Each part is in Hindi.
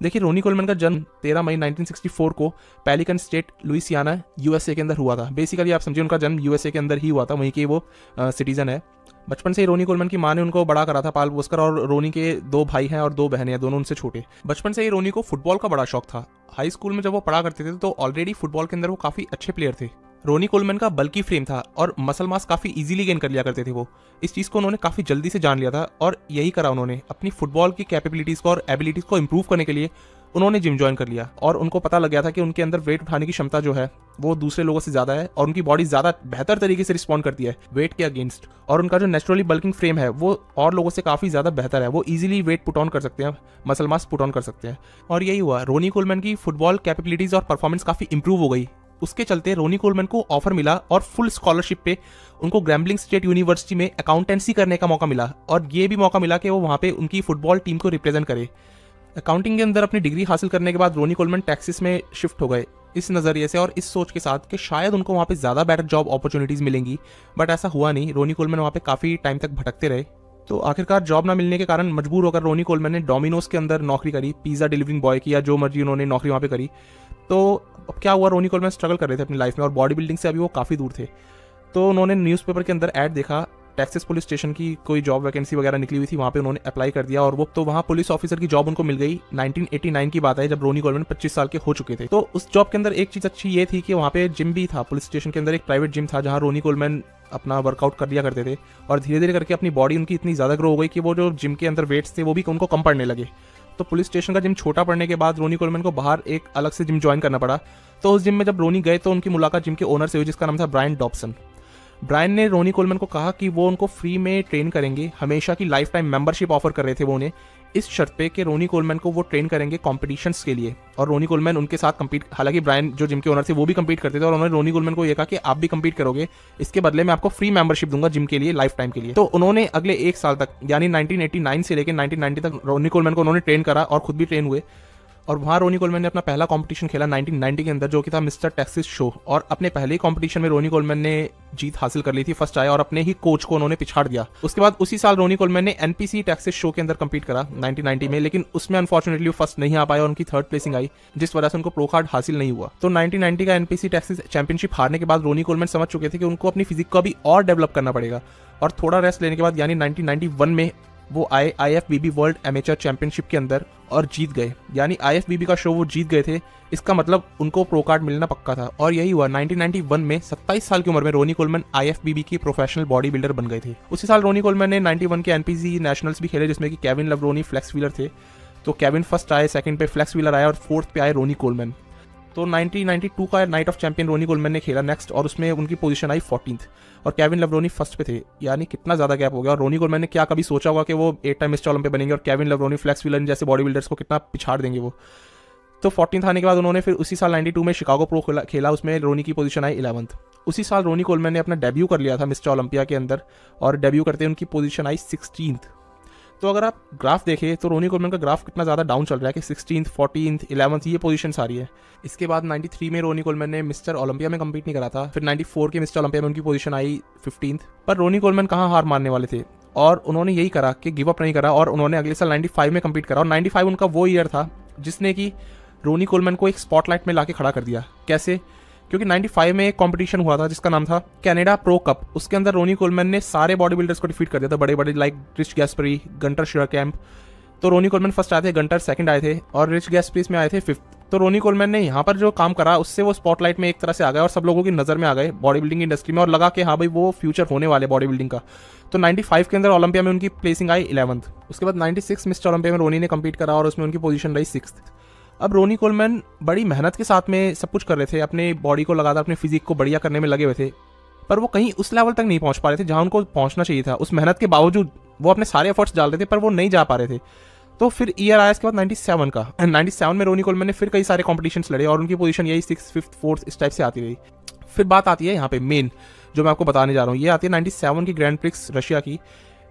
देखिए, रोनी कोलमैन का जन्म 13 मई 1964 को पेलिकन स्टेट, लुइसियाना, यूएसए के अंदर हुआ था। बेसिकली आप समझिए उनका जन्म यूएसए के अंदर ही हुआ था, वहीं के वो सिटीजन है। बचपन से ही रोनी कोलमैन की माँ ने उनको बड़ा करा था, पाल पोस कर। और रोनी के 2 भाई हैं और 2 बहनें हैं, दोनों उनसे छोटे। बचपन से ही रोनी को फुटबॉल का बड़ा शौक था। हाई स्कूल में जब वो पढ़ा करते थे तो ऑलरेडी फुटबॉल के अंदर वो काफ़ी अच्छे प्लेयर थे। रोनी कोलमैन का बल्की फ्रेम था और मसल मास काफ़ी इजीली गेन कर लिया करते थे वो। इस चीज़ को उन्होंने काफ़ी जल्दी से जान लिया था और यही करा उन्होंने अपनी फुटबॉल की कैपेबिलिटीज़ को और एबिलिटीज़ को इंप्रूव करने के लिए उन्होंने जिम ज्वाइन कर लिया। और उनको पता लग गया था कि उनके अंदर वेट उठाने की क्षमता जो है वो दूसरे लोगों से ज़्यादा है और उनकी बॉडी ज़्यादा बेहतर तरीके से रिस्पॉन्ड करती है वेट के अगेंस्ट। और उनका जो नेचुरली बल्किंग फ्रेम है वो और लोगों से काफ़ी ज़्यादा बेहतर है, वो ईजिली वेट पुट ऑन कर सकते हैं, मसल मास पुट ऑन कर सकते हैं। और यही हुआ, रोनी कोलमैन की फुटबॉल कैपेबिलिटीज़ और परफॉर्मेंस काफ़ी इंप्रूव हो गई। उसके चलते रोनी कोलमैन को ऑफर मिला और फुल स्कॉलरशिप पे उनको ग्रैम्बलिंग स्टेट यूनिवर्सिटी में अकाउंटेंसी करने का मौका मिला। और ये भी मौका मिला कि वो वहाँ पे उनकी फुटबॉल टीम को रिप्रेजेंट करे। अकाउंटिंग के अंदर अपनी डिग्री हासिल करने के बाद रोनी कोलमैन टेक्सास में शिफ्ट हो गए, इस नज़रिए से और इस सोच के साथ कि शायद उनको वहाँ पे ज़्यादा बेटर जॉब अपॉर्चुनिटीज़ मिलेंगी। बट ऐसा हुआ नहीं। रोनी कोलमैन वहाँ पे काफ़ी टाइम तक भटकते रहे। तो आखिरकार जॉब ना मिलने के कारण मजबूर होकर रोनी कोलमैन ने डोमिनोज के अंदर नौकरी करी, पिज़्ज़ा डिलीवरिंग बॉय की या जो मर्जी उन्होंने नौकरी वहाँ पे करी। तो अब क्या हुआ, रोनी कोलमैन स्ट्रगल कर रहे थे अपनी लाइफ में और बॉडी बिल्डिंग से अभी वो काफ़ी दूर थे। तो उन्होंने न्यूज़पेपर के अंदर ऐड देखा, टेक्सास पुलिस स्टेशन की कोई जॉब वैकेंसी वगैरह निकली हुई थी, वहाँ पे उन्होंने अप्लाई कर दिया और वो तो वहाँ पुलिस ऑफिसर की जॉब उनको मिल गई। 1989 की बात है जब रोनी कोलमैन 25 साल के हो चुके थे। तो उस जॉब के अंदर एक चीज़ अच्छी ये थी कि वहाँ पे जिम भी था, पुलिस स्टेशन के अंदर एक प्राइवेट जिम था जहाँ रोनी कोलमैन अपना वर्कआउट कर लिया करते थे। और धीरे धीरे करके अपनी बॉडी उनकी इतनी ज़्यादा ग्रो हो गई कि वो जो जिम के अंदर वेट्स थे वो भी उनको कम पड़ने लगे। तो पुलिस स्टेशन का जिम छोटा पड़ने के बाद रोनी कोलमैन को बाहर एक अलग से जिम ज्वाइन करना पड़ा। तो उस जिम में जब रोनी गए तो उनकी मुलाकात जिम के ओनर से हुई जिसका नाम था ब्रायन डॉब्सन। ब्रायन ने रोनी कोलमैन को कहा कि वो उनको फ्री में ट्रेन करेंगे, हमेशा की लाइफ टाइम मेंबरशिप ऑफर कर रहे थे वो उन्हें, इस शर्त पे कि रोनी कोलमैन को वो ट्रेन करेंगे कॉम्पिटिशन्स के लिए। और रोनी कोलमैन उनके साथ कम्पीट, हालांकि ब्रायन जो जिम के ओनर थे वो भी कम्पीट करते थे और उन्होंने रोनी कोलमैन को ये कहा कि आप भी कम्पीट करोगे, इसके बदले में आपको फ्री मेंबरशिप दूंगा जिम के लिए, लाइफ टाइम के लिए। तो उन्होंने अगले 1 साल तक यानी 1989 से लेकर 1990 तक रोनी कोलमैन को उन्होंने ट्रेन करा और खुद भी ट्रेन हुए। और वहाँ रोनी कोलमैन ने अपना पहला कंपटीशन खेला 1990 के अंदर, जो कि था मिस्टर टेक्सास शो। और अपने पहले ही कंपटीशन में रोनी कोलमैन ने जीत हासिल कर ली थी, फर्स्ट आया और अपने ही कोच को उन्होंने पिछाड़ दिया। उसके बाद उसी साल रोनी कोलमैन ने एनपीसी टेक्सास शो के अंदर कम्पीट करा 1990 में, लेकिन उसमें अनफॉर्चुनेटली वो फर्स्ट नहीं आ पाया और उनकी 3rd प्लेसिंग आई, जिस वजह से उनको प्रो कार्ड हासिल नहीं हुआ। तो 1990 का एनपीसी टेक्सास चैंपियनशिप हारने के बाद रोनी कोलमैन समझ चुके थे कि उनको अपनी फिजिक को अभी और डेवलप करना पड़ेगा। और थोड़ा रेस्ट लेने के बाद यानी 1991 में वो आए आईएफबीबी वर्ल्ड एमेचर चैंपियनशिप के अंदर और जीत गए। यानी आईएफबीबी का शो वो जीत गए थे, इसका मतलब उनको प्रो कार्ड मिलना पक्का था। और यही हुआ, 1991 में 27 साल की उम्र में रोनी कोलमैन आईएफबीबी की प्रोफेशनल बॉडी बिल्डर बन गए थे। उसी साल रोनी कोलमैन ने 91 के एनपीसी नेशनल्स भी खेले, जिसमें कि केविन लवरोनी, फ्लेक्स व्हीलर थे। तो केविन फर्स्ट आए, सेकंड पे फ्लेक्स व्हीलर आया और 4th पे आए रोनी कोलमैन। तो 1992 का night of champion Ronnie Coleman ने खेला नेक्स्ट और उसमें उनकी पोजीशन आई 14th और केविन लवरोनी फर्स्ट पे थे। यानी कितना ज़्यादा गैप हो गया। और रोनी कोलमैन ने क्या कभी सोचा होगा कि वो 8 टाइम मिस्टर ओलंपिक बनेंगे और केविन लवरोनी, फ्लेक्स व्हीलर जैसे बॉडी बिल्डर्स को कितना पिछाड़ देंगे वो। तो 14th आने के बाद उन्होंने फिर उसी साल 92 में शिकागो प्रो खेला, उसमें रोनी की पोजीशन आई 11th। उसी साल रोनी कोलमैन ने अपना डेब्यू कर लिया था मिस्टर ओलंपिया के अंदर और डेब्यू करते उनकी पोजीशन आई 16th। तो अगर आप ग्राफ देखें तो रोनी कोलमैन का ग्राफ कितना ज़्यादा डाउन चल रहा है कि 16th, 14th, 11th ये पोजीशन सारी है। इसके बाद 93 में रोनी कोलमैन ने मिस्टर ओलंपिया में कम्पीट नहीं करा था। फिर 94 के मिस्टर ओलंपिया में उनकी पोजीशन आई 15th। पर रोनी कोलमैन कहाँ हार मानने वाले थे और उन्होंने यही करा कि गिव अप नहीं करा और उन्होंने अगले साल 95 में कम्पीट करा। और 95 उनका वो ईयर था जिसने कि रोनी कोलमैन को एक स्पॉटलाइट में लाके खड़ा कर दिया। कैसे? क्योंकि 95 में एक कंपटीशन हुआ था जिसका नाम था कनाडा प्रो कप। उसके अंदर रोनी कोलमैन ने सारे बॉडी बिल्डर्स को डिफीट कर दिया था, बड़े बड़े लाइक रिच गैस्परी, गंटर शेरकैम्प। तो रोनी कोलमैन फर्स्ट आए थे, गंटर सेकंड आए थे और रिच गैस्परी में आए थे 5th। तो रोनी कोलमैन ने यहाँ पर जो काम करा उससे वो स्पॉटलाइट में एक तरह से आ गए और सब लोगों की नज़र में आ गए बॉडी बिल्डिंग इंडस्ट्री में और लगा कि हाँ भाई वो फ्यूचर होने वाले बॉडी बिल्डिंग का। तो 95 के अंदर ओलंपिया में उनकी प्लेसिंग आई 11th। उसके बाद 96 मिस्टर ओलंपिया में रोनी ने कम्पीट करा और उसमें उनकी पोजीशन रही 6th। अब रोनी कोलमैन बड़ी मेहनत के साथ में सब कुछ कर रहे थे, अपने बॉडी को लगातार अपने फिजिक को बढ़िया करने में लगे हुए थे, पर वो कहीं उस लेवल तक नहीं पहुंच पा रहे थे जहां उनको पहुंचना चाहिए था। उस मेहनत के बावजूद वो अपने सारे एफर्ट्स डाल रहे थे पर वो नहीं जा पा रहे थे। तो फिर ईयर आया इसके बाद 97 का। 97 में रोनी कोलमैन ने फिर कई सारे कॉम्पिटिशन्स लड़े और उनकी पोजीशन यही 6th, 5th, 4th इस टाइप से आती रही। फिर बात आती है यहाँ पे मेन जो मैं आपको बताने जा रहा हूँ, ये आती है 97 की ग्रैंड प्रिक्स रशिया की।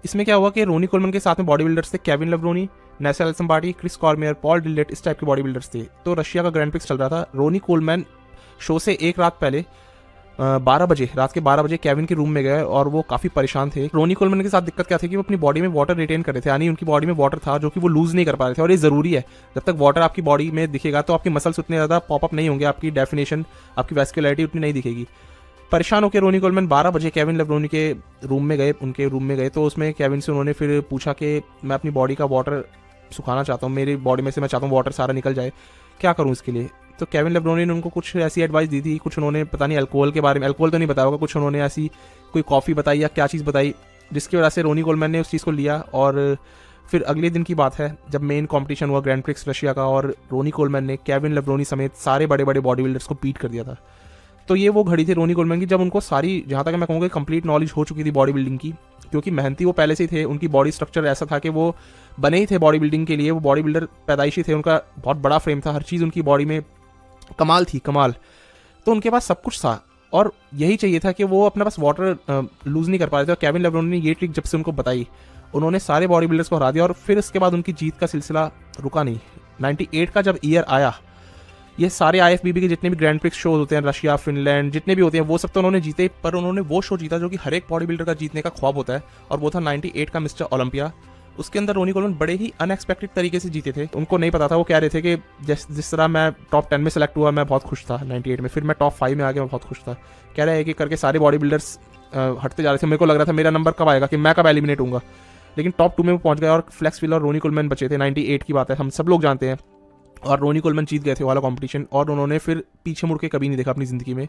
इसमें क्या हुआ कि रोनी कोलमैन के साथ में बॉडी बिल्डर्स थे केविन लवरोनी, नेसल एल्सम्बार्टी, क्रिस कॉर्मियर, पॉल डिलेट, इस टाइप के बॉडी बिल्डर्स थे। तो रशिया का ग्रैंड प्रिक्स चल रहा था। रोनी कोलमैन शो से एक रात पहले 12 बजे, रात के 12 बजे केविन के रूम में गए और वो काफ़ी परेशान थे। रोनी कोलमैन के साथ दिक्कत क्या थी कि वो अपनी बॉडी में वाटर रिटेन कर रहे थे, यानी उनकी बॉडी में वाटर था जो कि वो लूज़ नहीं कर पा रहे थे। और ये ज़रूरी है, जब तक वाटर आपकी बॉडी में दिखेगा तो आपकी मसल्स उतने ज़्यादा पॉपअप नहीं होंगे, आपकी डेफिनेशन, आपकी वैस्कुलरिटी उतनी नहीं दिखेगी। परेशान होकर रोनी कोलमैन 12 बजे केविन लेब्रोनी के रूम में गए, उनके रूम में गए। तो उसमें केविन से उन्होंने फिर पूछा कि मैं अपनी बॉडी का वाटर सुखाना चाहता हूँ, मेरी बॉडी में से मैं चाहता हूँ वाटर सारा निकल जाए, क्या करूँ इसके लिए। तो केविन लेब्रोनी ने उनको कुछ ऐसी एडवाइस दी थी, कुछ उन्होंने पता नहीं अल्कोहल के बारे में, अल्कोहल तो नहीं बताया होगा, कुछ उन्होंने ऐसी कोई कॉफ़ी बताई या क्या चीज़ बताई, जिसकी वजह से रोनी कोलमैन ने उस चीज़ को लिया। और फिर अगले दिन की बात है जब मेन कंपटीशन हुआ ग्रैंड प्रिक्स रशिया का, और रोनी कोलमैन ने केविन लेब्रोनी समेत सारे बड़े बड़े बॉडी बिल्डर्स को बीट कर दिया था। तो ये वो घड़ी थी रोनी कोलमैन की जब उनको सारी, जहाँ तक मैं कहूँगा, कंप्लीट नॉलेज हो चुकी थी बॉडी बिल्डिंग की, क्योंकि मेहनती वो पहले से ही थे। उनकी बॉडी स्ट्रक्चर ऐसा था कि वो बने ही थे बॉडी बिल्डिंग के लिए, वो बॉडी बिल्डर पैदाइशी थे, उनका बहुत बड़ा फ्रेम था, हर चीज़ उनकी बॉडी में कमाल थी, कमाल। तो उनके पास सब कुछ था और यही चाहिए था कि वो अपने पास वाटर लूज़ नहीं कर पा रहे थे। और केविन लेब्रोनी ने ये ट्रिक जब से उनको बताई, उन्होंने सारे बॉडी बिल्डर्स को हरा दिया और फिर इसके बाद उनकी जीत का सिलसिला रुका नहीं। 98 का जब ईयर आया, ये सारे IFBB के जितने भी ग्रैंड प्रिक्स शोज होते हैं, रशिया, फिनलैंड, जितने भी होते हैं, वो सब तो उन्होंने जीते, पर उन्होंने वो शो जीता जो कि हर एक बॉडी बिल्डर का जीतने का ख्वाब होता है, और वो था 98 का मिस्टर ओलंपिया। उसके अंदर रोनी कोलमैन बड़े ही अनएक्सपेक्टेड तरीके से जीते थे। उनको नहीं पता था, वो कह रहे थे कि जिस तरह मैं टॉप 10 में सेलेक्ट हुआ, मैं बहुत खुश था 98 में, फिर मैं टॉप 5 में आ गया, मैं बहुत खुश था। कह रहे हैं कि करके सारे बॉडी बिल्डर्स हटते जा रहे थे, मेरे को लग रहा था मेरा नंबर कब आएगा, कि मैं कब एलिमिनेट होऊंगा, लेकिन टॉप 2 में वो पहुंच गया और फ्लेक्स व्हीलर और रोनी कोलमैन बचे थे। 98 की बात है, हम सब लोग जानते हैं। और रोनी कोलमैन जीत गए थे वाला कंपटीशन, और उन्होंने फिर पीछे मुड़ के कभी नहीं देखा अपनी ज़िंदगी में।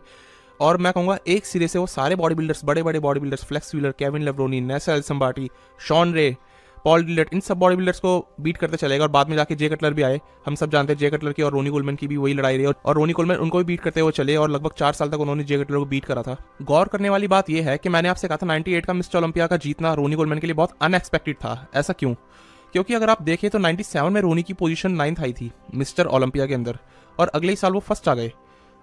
और मैं कहूँगा एक सिरे से वो सारे बॉडी बिल्डर्स, बड़े बड़े body builders, Flex Wheeler, Kevin Levrone, Nasser Elsonbaty, Shawn Ray, Paul Dillett, इन सब बॉडी बिल्डर्स को बीट करते चलेगा। और बाद में जाके जे कटलर भी आए, हम सब जानते हैं जे कटलर की और रोनी कोलमैन की भी वही लड़ाई रही, और रोनी कोलमैन उनको भी बीट करते हुए चले, और लगभग 4 साल तक उन्होंने जे कटलर को बीट करा था। गौर करने वाली बात यह है कि मैंने आपसे कहा था 98 का मिस्टर ओलंपिया का जीतना रोनी कोलमैन के लिए बहुत अनएक्सपेक्टेड था। ऐसा क्यों? क्योंकि अगर आप देखें तो 97 में रोनी की पोजीशन 9th आई थी मिस्टर ओलंपिया के अंदर, और अगले ही साल वो फर्स्ट आ गए।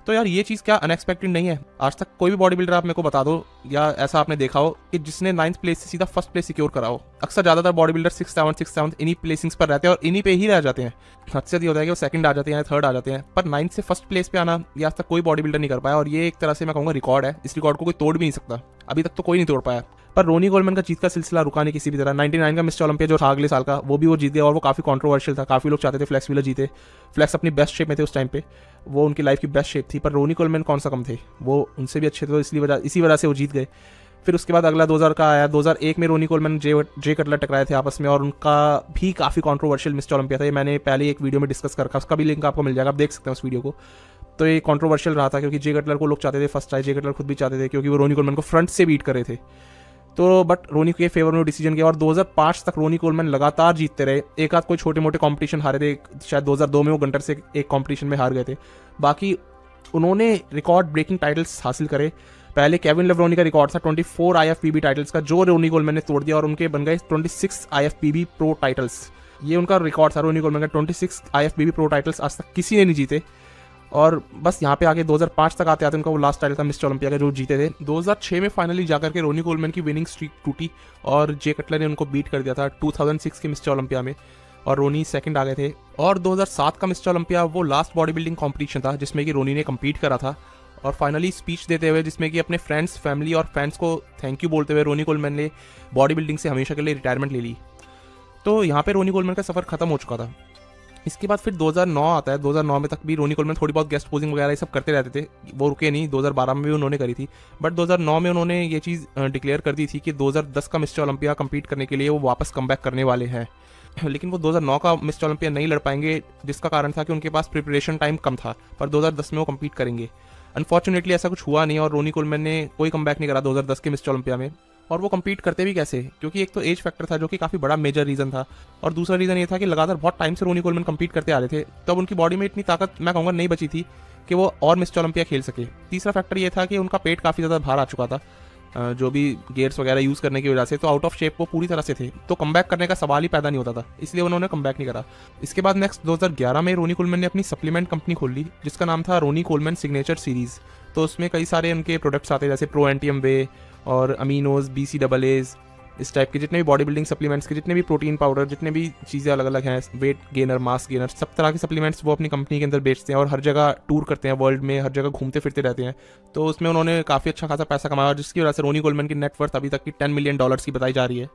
तो यार ये चीज़ क्या अनएक्सपेक्टेड नहीं है? आज तक कोई भी बॉडी बिल्डर आप मेरे को बता दो या ऐसा आपने देखा हो कि जिसने 9th प्लेस से सीधा फर्स्ट प्लेस सिक्योर करा हो। अक्सर ज़्यादातर बॉडी बिल्डर 6th इन्हीं प्लेसिंग्स पर रहते हैं और इन्हीं पे ही रह जाते हैं। अक्सर ये होता है कि वो सेकंड आ जाते हैं, थर्ड आ जाते हैं, पर 9th से फर्स्ट प्लेस पे आना ये आज तक कोई बॉडी बिल्डर नहीं कर पाया, और ये एक तरह से मैं कहूँगा रिकॉर्ड है। इस रिकॉर्ड को कोई तोड़ भी नहीं सकता, अभी तक तो कोई नहीं तोड़ पाया। पर रोनी कोलमैन का जीत का सिलसिला रुका नहीं किसी भी तरह। 99 का मिस्टर ओलंपिया जो था अगले साल का, वो भी वो जीत गया, और वो काफ़ी कंट्रोवर्शियल था। काफ़ी लोग चाहते थे फ्लेक्स व्हीलर जीते, फ्लेक्स अपनी बेस्ट शेप में थे उस टाइम पे, वो उनकी लाइफ की बेस्ट शेप थी, पर रोनी कोलमैन कौन सा कम थे, वो उनसे भी अच्छे थे, तो इसी वजह से वो जीत गए। फिर उसके बाद अगला 2000 का आया। 2001 में रोनी कोलमैन जे कटलर टकराए थे आपस में, और उनका भी काफ़ी कंट्रोवर्शियल मिस्टर ओलंपिया था। ये मैंने पहले एक वीडियो में डिस्कस कर रखा, उसका भी लिंक आपको मिल जाएगा, आप देख सकते हैं उस वीडियो को। तो ये कंट्रोवर्शियल रहा था क्योंकि जे कटलर को लोग चाहते थे फर्स्ट आए, जे कटलर खुद भी चाहते थे, क्योंकि वो रोनी कोलमैन को फ्रंट से बीट कर रहे थे। तो बट रोनी के फेवर में डिसीजन किया, और 2005 तक रोनी कोलमैन लगातार जीतते रहे। एक आध कोई छोटे मोटे कंपटीशन हारे थे, शायद 2002 में वो गंटर से एक कंपटीशन में हार गए थे। बाकी उन्होंने रिकॉर्ड ब्रेकिंग टाइटल्स हासिल करे। पहले केविन लेब्रोनी का रिकॉर्ड था 24 IFBB टाइटल्स का, जो रोनी कोलमैन ने तोड़ दिया, और उनके बन गए 26 IFBB प्रो टाइटल्स। ये उनका रिकॉर्ड था रोनी कोलमैन का, 26 IFBB प्रो टाइटल्स आज तक किसी ने नहीं जीते। और बस यहाँ पे आगे 2005 तक आते आते उनका वो लास्ट टाइटल था मिस्टर ओलंपिया का, जो जीते थे। 2006 में फाइनली जाकर के रोनी कोलमैन की विनिंग स्ट्रीक टूटी और जे कटलर ने उनको बीट कर दिया था 2006 के मिस्टर ओलंपिया में, और रोनी सेकंड आ गए थे। और 2007 का मिस्टर ओलंपिया वो लास्ट बॉडी बिल्डिंग कॉम्पिटिशन था जिसमें कि रोनी ने कम्पीट करा था, और फाइनली स्पीच देते हुए, जिसमें कि अपने फ्रेंड्स, फैमिली और फैंस को थैंक यू बोलते हुए रोनी कोलमैन ने बॉडी बिल्डिंग से हमेशा के लिए रिटायरमेंट ले ली। तो यहाँ पे रोनी कोलमैन का सफ़र खत्म हो चुका था। इसके बाद फिर 2009 आता है। 2009 में तक भी रोनी कोलमैन थोड़ी बहुत गेस्ट पोजिंग वगैरह ये सब करते रहते थे, वो रुके नहीं। 2012 में भी उन्होंने करी थी, बट 2009 में उन्होंने ये चीज़ डिक्लेयर कर दी थी कि 2010 का मिस्टर ओलंपिया कम्पीट करने के लिए वो वापस कमबैक करने वाले हैं। लेकिन वो 2009 का मिस्टर ओलंपिया नहीं लड़ पाएंगे, जिसका कारण था कि उनके पास प्रिपरेशन टाइम कम था, पर 2010 में वो कम्पीट करेंगे। अनफॉर्चुनेटली ऐसा कुछ हुआ नहीं, और रोनी कोलमैन ने कोई कमबैक नहीं करा 2010 के मिस्टर ओलंपिया में। और वो कम्पीट करते भी कैसे? क्योंकि एक तो एज फैक्टर था जो कि काफ़ी बड़ा मेजर रीज़न था, और दूसरा रीज़न ये था कि लगातार बहुत टाइम से रोनी कोलमैन कम्पीट करते आ रहे थे, तब उनकी बॉडी में इतनी ताकत मैं कहूँगा नहीं बची थी कि वो और मिस्टर ओलंपिया खेल सके। तीसरा फैक्टर ये था कि उनका पेट काफ़ी ज़्यादा भार आ चुका था, जो भी गेयर्स वगैरह यूज़ करने की वजह से, तो आउट ऑफ शेप वो पूरी तरह से थे, तो कमबैक करने का सवाल ही पैदा नहीं होता था, इसलिए उन्होंने कमबैक नहीं करा। इसके बाद नेक्स्ट 2011 में रोनी कोलमैन ने अपनी सप्लीमेंट कंपनी खोल ली, जिसका नाम था रोनी कोलमैन सिग्नेचर सीरीज़। तो उसमें कई सारे उनके प्रोडक्ट्स आते हैं, जैसे प्रो एंटीएम वे और अमीनोज, BCAAs, इस टाइप के जितने भी बॉडी बिल्डिंग सप्लीमेंट्स के, जितने भी प्रोटीन पाउडर, जितने भी चीज़ें अलग अलग हैं, वेट गेनर, मास गेनर, सब तरह के सप्लीमेंट्स वो अपनी कंपनी के अंदर बेचते हैं और हर जगह टूर करते हैं वर्ल्ड में, हर जगह घूमते फिरते रहते हैं। तो उसमें उन्होंने काफ़ी अच्छा खासा पैसा कमाया, जिसकी वजह से रोनी कोलमैन की नेटवर्थ अभी तक की $10 मिलियन की बताई जा रही है।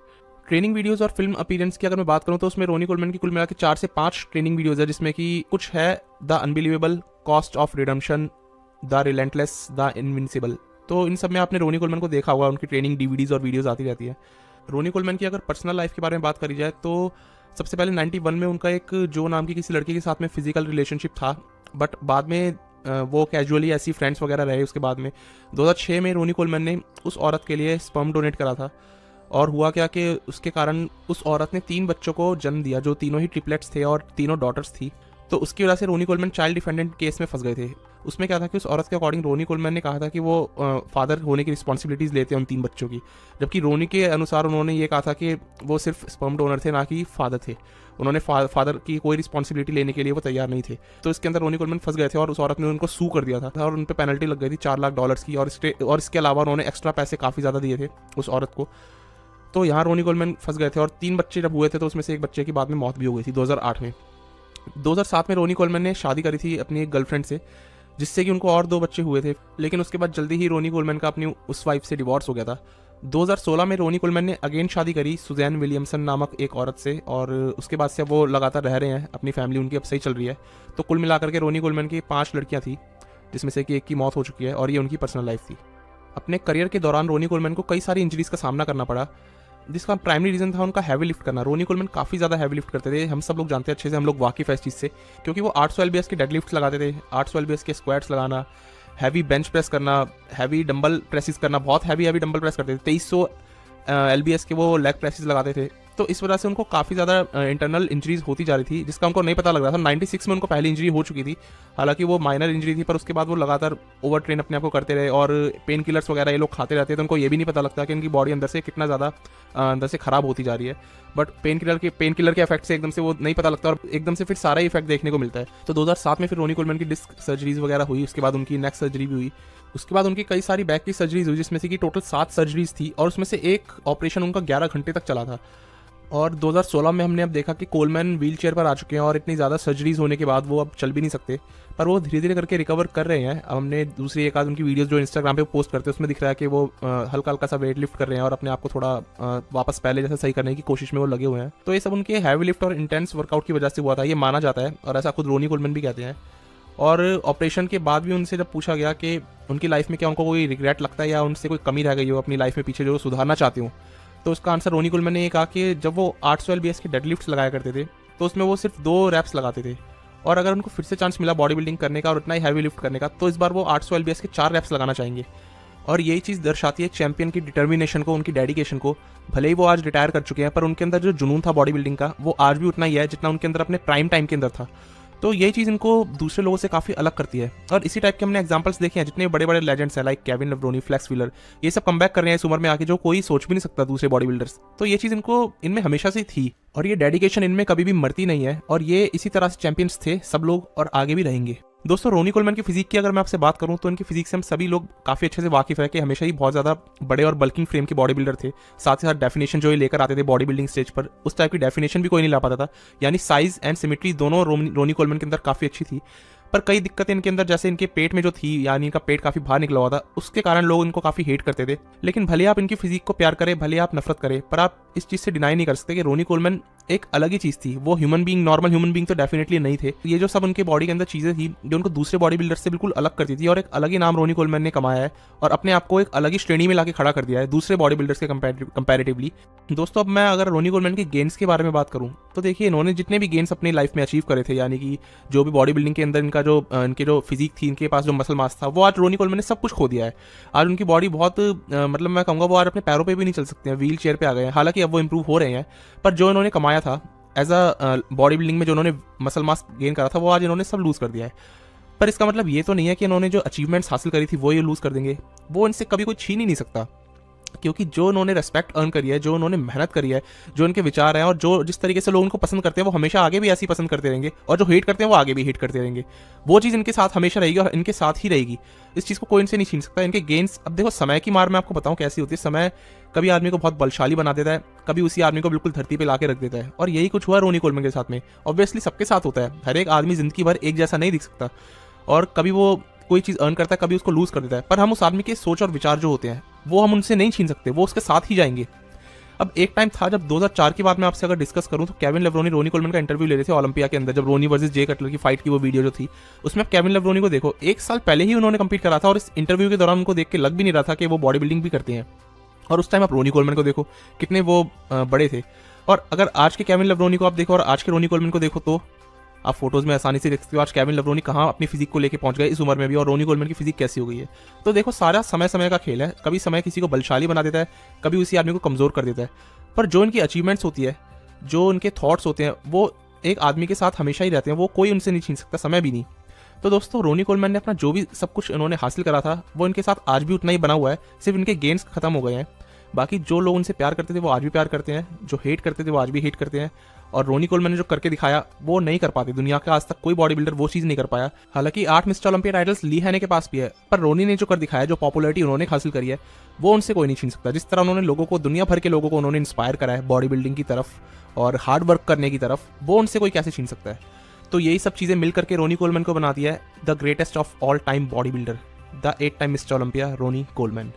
ट्रेनिंग वीडियोज़ और फिल्म अपीयरेंस की अगर मैं बात करूँ तो उसमें रोनी कोलमैन की कुल मिला के 4 से 5 ट्रेनिंग वीडियोज़ है, जिसमें कि कुछ है the unbelievable, cost of redemption, the relentless, the invincible. तो इन सब में आपने रोनी कोलमैन को देखा होगा, उनकी ट्रेनिंग डीवीडीज़ और वीडियोज़ आती रहती है। रोनी कोलमैन की अगर पर्सनल लाइफ के बारे में बात करी जाए तो सबसे पहले 91 में उनका एक जो नाम की किसी लड़की के साथ में फिजिकल रिलेशनशिप था, बट बाद में वो कैजुअली ऐसी फ्रेंड्स वगैरह रहे। उसके बाद में 2006 में रोनी कोलमैन ने उस औरत के लिए स्पर्म डोनेट करा था, और हुआ क्या कि उसके कारण उस औरत ने 3 बच्चों को जन्म दिया, जो तीनों ही ट्रिपलेट्स थे और तीनों डॉटर्स थी। तो उसकी वजह से Ronnie Coleman child defendant case में फंस गए थे। उसमें क्या था कि उस औरत के अकॉर्डिंग रोनी कोलमैन ने कहा था कि वो फादर होने की रिस्पॉन्सिबिलिटीज़ लेते हैं उन 3 बच्चों की, जबकि रोनी के अनुसार उन्होंने ये कहा था कि वो सिर्फ स्पर्म डोनर थे, ना कि फादर थे। उन्होंने फादर की कोई रिस्पॉन्सिबिलिटी लेने के लिए वो तैयार नहीं थे। तो इसके अंदर रोनी कोलमैन फंस गए थे और उस औरत ने उनको सू कर दिया था और उन पर पेनल्टी लग गई थी $4 लाख की, और इसके अलावा उन्होंने एक्स्ट्रा पैसे काफ़ी ज़्यादा दिए थे उस औरत को। तो यहाँ रोनी कोलमैन फंस गए थे और 3 बच्चे जब हुए थे तो उसमें से एक बच्चे की बाद में मौत भी हो गई थी 2008 में। 2007 में रोनी कोलमैन ने शादी करी थी अपनी एक गर्लफ्रेंड से, जिससे कि उनको और 2 बच्चे हुए थे, लेकिन उसके बाद जल्दी ही रोनी कोलमैन का अपनी उस वाइफ से डिवोर्स हो गया था। 2016 में रोनी कोलमैन ने अगेन शादी करी सुजैन विलियमसन नामक एक औरत से, और उसके बाद से वो लगातार रह रहे हैं, अपनी फैमिली उनकी अब सही चल रही है। तो कुल मिलाकर के रोनी कोलमैन की 5 लड़कियां थी, जिसमें से कि एक की मौत हो चुकी है, और ये उनकी पर्सनल लाइफ थी। अपने करियर के दौरान रोनी कोलमैन को कई सारी इंजरीज का सामना करना पड़ा, जिसका प्राइमरी रीजन था उनका हैवी लिफ्ट करना। रोनी कोलमैन काफ़ी ज़्यादा हैवी लिफ्ट करते थे, हम सब लोग जानते हैं अच्छे से, हम लोग वाकिफ है इस चीज़ से, क्योंकि वो 800 LBS के डेड लिफ्ट लगाते थे, 800 LBS के स्क्वाट्स लगाना, हैवी बेंच प्रेस करना, हैवी डंबल प्रेसिस करना, बहुत हैवी डंबल प्रेस करते थे। 2300 LBS के वो लेग प्रेसिस लगाते थे। तो इस वजह से उनको काफ़ी ज़्यादा इंटरनल इंजरीज होती जा रही थी, जिसका उनको नहीं पता लग रहा था। 96 में उनको पहली इंजरी हो चुकी थी, हालांकि वो माइनर इंजरी थी, पर उसके बाद वो लगातार ओवर ट्रेन अपने आप को करते रहे और पेन किलर्स वगैरह ये लोग खाते रहते, तो उनको ये भी नहीं पता लगता कि उनकी बॉडी अंदर से कितना ज़्यादा अंदर से ख़राब होती जा रही है। बट पेन किलर के इफेक्ट से एकदम से वो नहीं पता लगता और एकदम से फिर सारा ही इफेक्ट देखने को मिलता है। तो 2007 में फिर रोनी कोलमैन की डिस्क सर्जरीज वगैरह हुई, उसके बाद उनकी नेक सर्जरी भी हुई, उसके बाद उनकी कई सारी बैक की सर्जरीज हुई, जिसमें से कि टोटल 7 सर्जरीज थी, और उसमें से एक ऑपरेशन उनका 11 घंटे तक चला था। और 2016 में हमने अब देखा कि कोलमैन व्हील चेयर पर आ चुके हैं, और इतनी ज़्यादा सर्जरीज होने के बाद वो अब चल भी नहीं सकते, पर वो धीरे धीरे करके रिकवर कर रहे हैं। अब हमने दूसरी एक आध उनकी वीडियोस जो इंस्टाग्राम पे पोस्ट करते हैं उसमें दिख रहा है कि वो हल्का हल्का सा वेट लिफ्ट कर रहे हैं और अपने आप को थोड़ा वापस पहले जैसा सही करने की कोशिश में वो लगे हुए हैं। तो ये सब उनके हैवी लिफ्ट और इंटेंस वर्कआउट की वजह से हुआ था, ये माना जाता है, और ऐसा खुद रोनी कोलमैन भी कहते हैं। और ऑपरेशन के बाद भी उनसे जब पूछा गया कि उनकी लाइफ में क्या उनको कोई रिग्रेट लगता है या उनसे कोई कमी रह गई हो अपनी लाइफ में पीछे जो सुधारना चाहती हूँ, तो उसका आंसर रोनी कोलमैन ने ये कहा कि जब वो 800 LBS के डेड लिफ्ट्स लगाया करते थे तो उसमें वो सिर्फ 2 रैप्स लगाते थे, और अगर उनको फिर से चांस मिला बॉडी बिल्डिंग करने का और उतना ही हैवी लिफ्ट करने का, तो इस बार वो 800 LBS के 4 रैप्स लगाना चाहेंगे। और यही चीज़ दर्शाती है चैंपियन की डिटर्मिनेशन को, उनकी डेडिकेशन को। भले ही वो आज रिटायर कर चुके हैं, पर उनके अंदर जो जुनून था बॉडी बिल्डिंग का वो आज भी उतना ही है जितना उनके अंदर अपने प्राइम टाइम के अंदर था। तो यही चीज़ इनको दूसरे लोगों से काफ़ी अलग करती है। और इसी टाइप के हमने एग्जांपल्स देखे हैं, जितने बड़े बड़े लेजेंड्स हैं लाइक केविन लेब्रोनी, फ्लेक्स व्हीलर, ये सब कमबैक कर रहे हैं इस उम्र में आके, जो कोई सोच भी नहीं सकता दूसरे बॉडी बिल्डर्स। तो ये चीज़ इनको इनमें हमेशा से थी, और ये डेडिकेशन इनमें कभी भी मरती नहीं है, और ये इसी तरह से चैंपियंस थे सब लोग और आगे भी रहेंगे। दोस्तों, रोनी कोलमैन की फिजिक की अगर मैं आपसे बात करूं तो इनकी फिजिक से हम सभी लोग काफ़ी अच्छे से वाकिफ है कि हमेशा ही बहुत ज़्यादा बड़े और बल्किंग फ्रेम के बॉडी बिल्डर थे। साथ ही साथ डेफिनेशन जो ये लेकर आते थे बॉडी बिल्डिंग स्टेज पर, उस टाइप की डेफिनेशन भी कोई नहीं ला पाता था। यानी साइज एंड सिमेट्री दोनों रोनी कोलमैन के अंदर काफ़ी अच्छी थी, पर कई दिक्कतें इनके अंदर, जैसे इनके पेट में जो थी, यानी इनका पेट काफ़ी बाहर निकला हुआ था, उसके कारण लोग इनको काफ़ी हेट करते थे। लेकिन भले आप इनकी फिजिक को प्यार करें, भले आप नफरत करें, पर आप इस चीज़ से डिनाई नहीं कर सकते कि रोनी कोलमैन एक अलग ही चीज़ थी। वो human being, normal human being तो डेफिनेटली नहीं थे। ये जो सब उनके बॉडी के अंदर चीज़ें थी जो उनको दूसरे बॉडी बिल्डर से बिल्कुल अलग करती थी, और एक अलग ही नाम रोनी कोलमैन ने कमाया है और अपने आप को एक अलग ही श्रेणी में लाके खड़ा कर दिया है दूसरे बॉडी बिल्डर्स के कंपैरेटिवली। दोस्तों, अब मैं अगर रोनी कोलमैन के गेन्स के बारे में बात करूँ तो देखिए, इन्होंने जितने भी गेन्स अपनी लाइफ में अचीव करे थे, यानी कि जो भी बॉडी बिल्डिंग के अंदर इनका जो इनके जो फिजिक थी, इनके पास जो मसल मास था, वो आज रोनी कोलमैन ने सब कुछ खो दिया है। आज उनकी बॉडी बहुत मतलब मैं कहूँगा वो आज अपने पैरों पे भी नहीं चल सकते हैं, व्हील चेयर पे आ गए हैं। हालांकि अब वो इंप्रूव हो रहे हैं, पर जो इन्होंने कमाया था एज अ बॉडी बिल्डिंग में, जो उन्होंने मसल मास गेन करा था, वो आज इन्होंने सब लूज़ कर दिया है। पर इसका मतलब ये तो नहीं है कि इन्होंने जो अचीवमेंट्स हासिल करी थी वो ये लूज़ कर देंगे, वो इनसे कभी कोई छीन ही नहीं सकता। क्योंकि जो उन्होंने रेस्पेक्ट अर्न करी है, जो उन्होंने मेहनत करी है, जो उनके विचार हैं और जो जिस तरीके से लोग उनको पसंद करते हैं वो हमेशा आगे भी ऐसे ही पसंद करते रहेंगे, और जो हेट करते हैं वो आगे भी हेट करते रहेंगे। वो चीज़ इनके साथ हमेशा रहेगी और इनके साथ ही रहेगी। इस चीज़ को कोई इनसे नहीं छीन सकता। इनके गेंस, अब देखो समय की मार मैं आपको बताऊं कैसी होती है। समय कभी आदमी को बहुत बलशाली बना देता है, कभी उसी आदमी को बिल्कुल धरती पे लाके रख देता है, और यही कुछ हुआ रोनी कोलमैन के साथ में। ऑब्वियसली सबके साथ होता है, हर एक आदमी जिंदगी भर एक जैसा नहीं दिख सकता, और कभी वो कोई चीज़ अर्न करता है, कभी उसको लूज कर देता है। पर हम उस आदमी के सोच और विचार जो होते हैं वो हम उनसे नहीं छीन सकते, वो उसके साथ ही जाएंगे। अब एक टाइम था जब 2004 की बात मैं आपसे अगर डिस्कस करूं तो केविन लेब्रोनी रोनी कोलमैन का इंटरव्यू ले रहे थे ओलंपिया के अंदर, जब रोनी वर्सेस जे कटलर की फाइट की वो वीडियो जो थी, उसमें आप केविन लेब्रोनी को देखो, 1 साल पहले ही उन्होंने कंपीट करा था, और इस इंटरव्यू के दौरान उनको देख के लग भी नहीं रहा था कि वो बॉडी बिल्डिंग भी करते हैं। और उस टाइम आप रोनी कोलमैन को देखो कितने वो बड़े थे। और अगर आज के केविन लेब्रोनी को आप देखो और आज के रोनी कोलमैन को देखो तो आप फोटोज में आसानी से देख सकते हो आज केविन लेब्रोनी कहाँ अपनी फिजिक को लेके पहुंच गए इस उम्र में भी, और रोनी कोलमैन की फिजिक कैसी हो गई है। तो देखो सारा समय समय का खेल है, कभी समय किसी को बलशाली बना देता है, कभी उसी आदमी को कमज़ोर कर देता है। पर जो इनकी अचीवमेंट्स होती है, जो उनके थॉट्स होते हैं, वो एक आदमी के साथ हमेशा ही रहते हैं, वो कोई उनसे नहीं छीन सकता, समय भी नहीं। तो दोस्तों रोनी कोलमैन ने अपना जो भी सब कुछ इन्होंने हासिल करा था वो इनके साथ आज भी उतना ही बना हुआ है, सिर्फ इनके गेम्स खत्म हो गए हैं। बाकी जो लोग उनसे प्यार करते थे वो आज भी प्यार करते हैं, जो हेट करते थे वो आज भी हेट करते हैं। और रोनी कोलमैन ने जो करके दिखाया वो नहीं कर पाते, दुनिया का आज तक कोई बॉडी बिल्डर वो चीज़ नहीं कर पाया। हालांकि 8 मिस्टर ओलंपिया टाइटल्स ली हैने के पास भी है, पर रोनी ने जो कर दिखाया, जो पॉपुलैरिटी उन्होंने हासिल करी है, वो उनसे कोई नहीं छीन सकता। जिस तरह उन्होंने लोगों को, दुनिया भर के लोगों को उन्होंने इंस्पायर करा है बॉडी बिल्डिंग की तरफ और हार्ड वर्क करने की तरफ, वो उनसे कोई कैसे छीन सकता है। तो यही सब चीज़ें मिल करके रोनी कोलमैन को बना दिया है the greatest of all time body builder, the 8 time mister Olympia Ronnie Coleman.